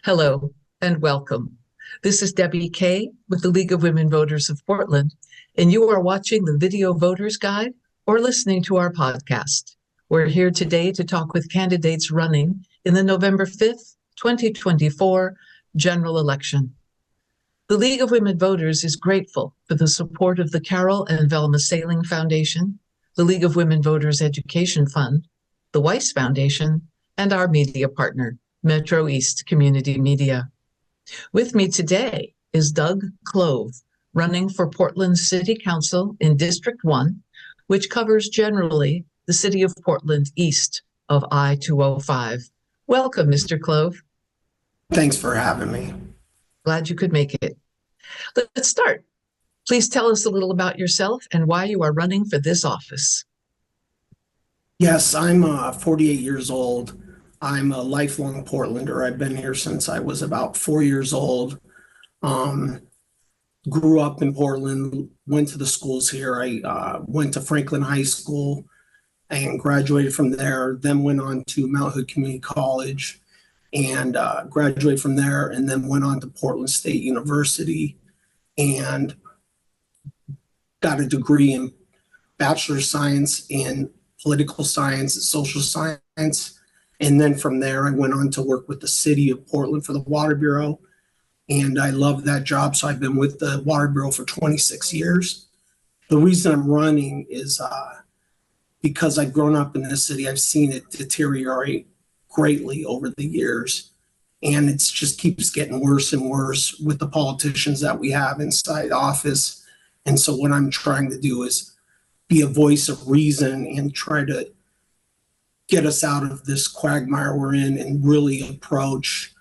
Hello and welcome. This is Debbie Kay with the League of Women Voters of Portland, and you are watching the Video Voters Guide or listening to our podcast. We're here today to talk with candidates running in the November 5th, 2024 general election. The League of Women Voters is grateful for the support of the Carol and Velma Sailing Foundation, the League of Women Voters Education Fund, the Weiss Foundation, and our media partner, Metro East Community Media. With me today is Doug Clove, running for Portland City Council in District 1, which covers generally the city of Portland east of I-205. Welcome, Mr. Clove. Thanks for having me. Glad you could make it. Let's start. Please tell us a little about yourself and why you are running for this office. Yes, I'm 48 years old. I'm a lifelong Portlander. I've been here since I was about 4 years old. Grew up in Portland, went to the schools here. I went to Franklin High School and graduated from there, then went on to Mount Hood Community College and graduated from there, and then went on to Portland State University and got a degree in Bachelor of Science in Political Science and Social Science. And then from there, I went on to work with the city of Portland for the Water Bureau. And I love that job. So I've been with the Water Bureau for 26 years. The reason I'm running is because I've grown up in this city. I've seen it deteriorate greatly over the years. And it just keeps getting worse and worse with the politicians that we have inside office. And so what I'm trying to do is be a voice of reason and try to get us out of this quagmire we're in and really approach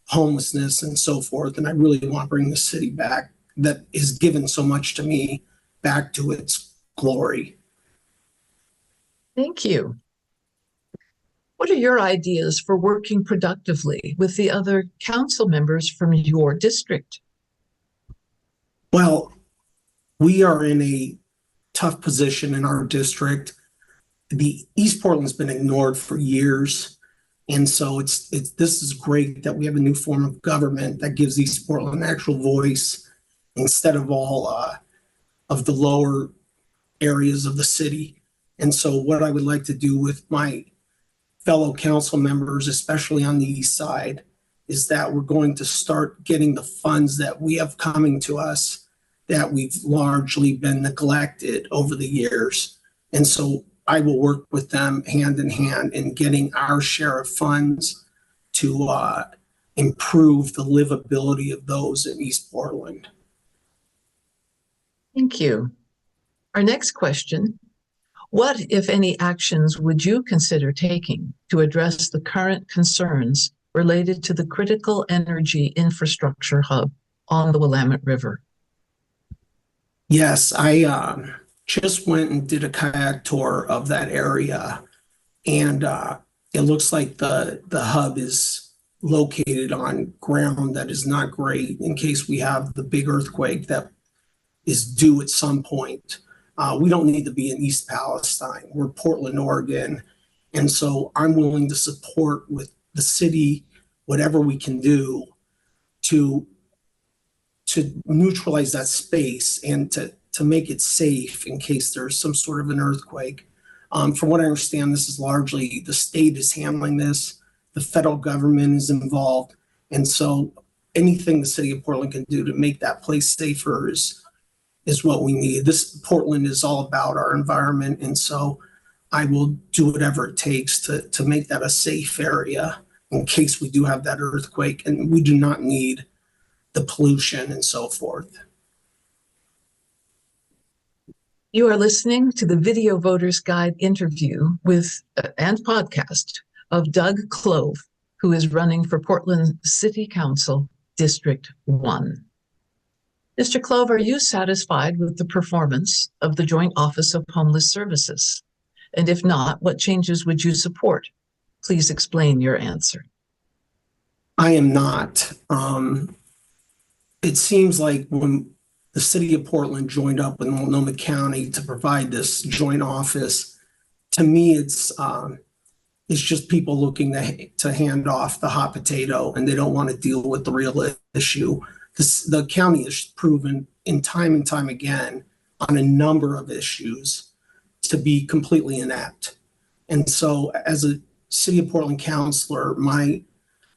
homelessness and so forth. And I really want to bring the city back that has given so much to me back to its glory. Thank you. What are your ideas for working productively with the other council members from your district? Well, we are in a tough position in our district. The East Portland's been ignored for years. And so this is great that we have a new form of government that gives East Portland an actual voice instead of all of the lower areas of the city. And so what I would like to do with my fellow council members, especially on the east side, is that we're going to start getting the funds that we have coming to us that we've largely been neglected over the years. And so I will work with them hand in hand in getting our share of funds to improve the livability of those in East Portland. Thank you. Our next question, what, if any, actions would you consider taking to address the current concerns related to the critical energy infrastructure hub on the Willamette River? Yes, I just went and did a kayak tour of that area, and it looks like the hub is located on ground that is not great in case we have the big earthquake that is due at some point. We don't need to be in East Palestine. We're Portland, Oregon, and so I'm willing to support with the city whatever we can do to neutralize that space and to make it safe in case there's some sort of an earthquake. From what I understand, this is largely the state is handling this. The federal government is involved. And so anything the city of Portland can do to make that place safer is what we need. Portland is all about our environment. And so I will do whatever it takes to make that a safe area in case we do have that earthquake. And we do not need the pollution and so forth. You are listening to the Video Voters Guide interview with and podcast of Doug Clove, who is running for Portland City Council District 1. Mr. Clove, are you satisfied with the performance of the Joint Office of Homeless Services? And if not, what changes would you support? Please explain your answer. I am not. It seems like when the city of Portland joined up with Multnomah County to provide this joint office, to me, It's just people looking to hand off the hot potato, and they don't want to deal with the real issue. The county has proven in time and time again on a number of issues to be completely inept. And so as a City of Portland councilor, my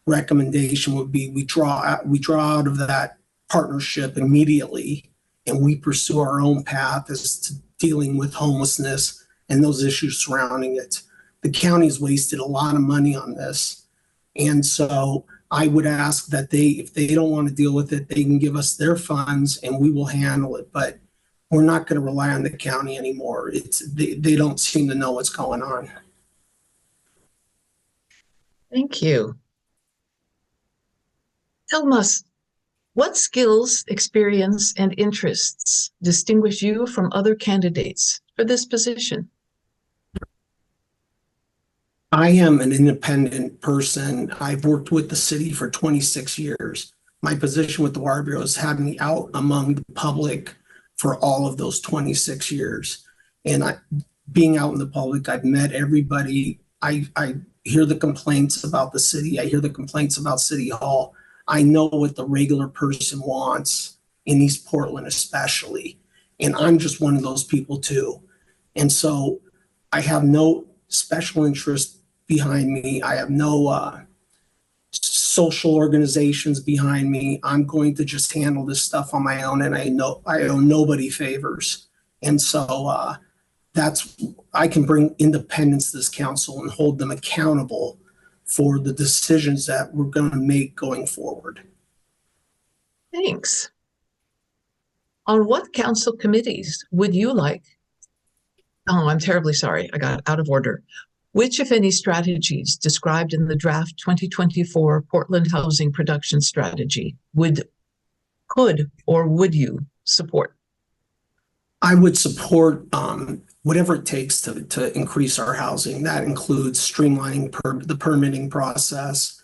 recommendation would be we draw out of that partnership immediately, and we pursue our own path as to dealing with homelessness and those issues surrounding it. The county's wasted a lot of money on this. And so I would ask that if they don't want to deal with it, they can give us their funds and we will handle it. But we're not going to rely on the county anymore. They don't seem to know what's going on. Thank you. Tell us, what skills, experience, and interests distinguish you from other candidates for this position? I am an independent person. I've worked with the city for 26 years. My position with the Water Bureau has had me out among the public for all of those 26 years. And being out in the public, I've met everybody. I hear the complaints about the city. I hear the complaints about City Hall. I know what the regular person wants in East Portland, especially. And I'm just one of those people too. And so I have no special interest behind me. I have no social organizations behind me. I'm going to just handle this stuff on my own, and I know I owe nobody favors. And so I can bring independence to this council and hold them accountable for the decisions that we're going to make going forward. Thanks. On what council committees would you like? Oh, I'm terribly sorry. I got out of order. Which, if any, strategies described in the draft 2024 Portland Housing Production Strategy could or would you support? I would support whatever it takes to increase our housing. That includes streamlining the permitting process,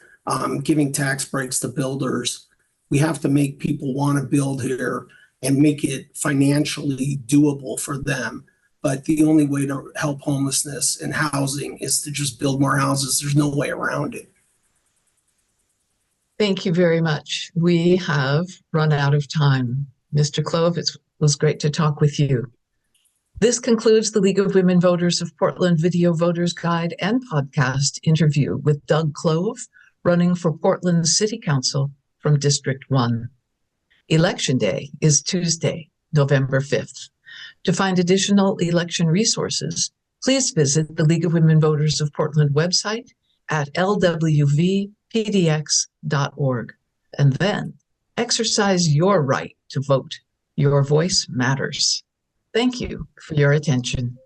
giving tax breaks to builders. We have to make people want to build here and make it financially doable for them. But the only way to help homelessness and housing is to just build more houses. There's no way around it. Thank you very much. We have run out of time. Mr. Clove, it was great to talk with you. This concludes the League of Women Voters of Portland Video Voters Guide and Podcast interview with Doug Clove, running for Portland City Council from District 1. Election Day is Tuesday, November 5th. To find additional election resources, please visit the League of Women Voters of Portland website at lwvpdx.org, and then exercise your right to vote. Your voice matters. Thank you for your attention.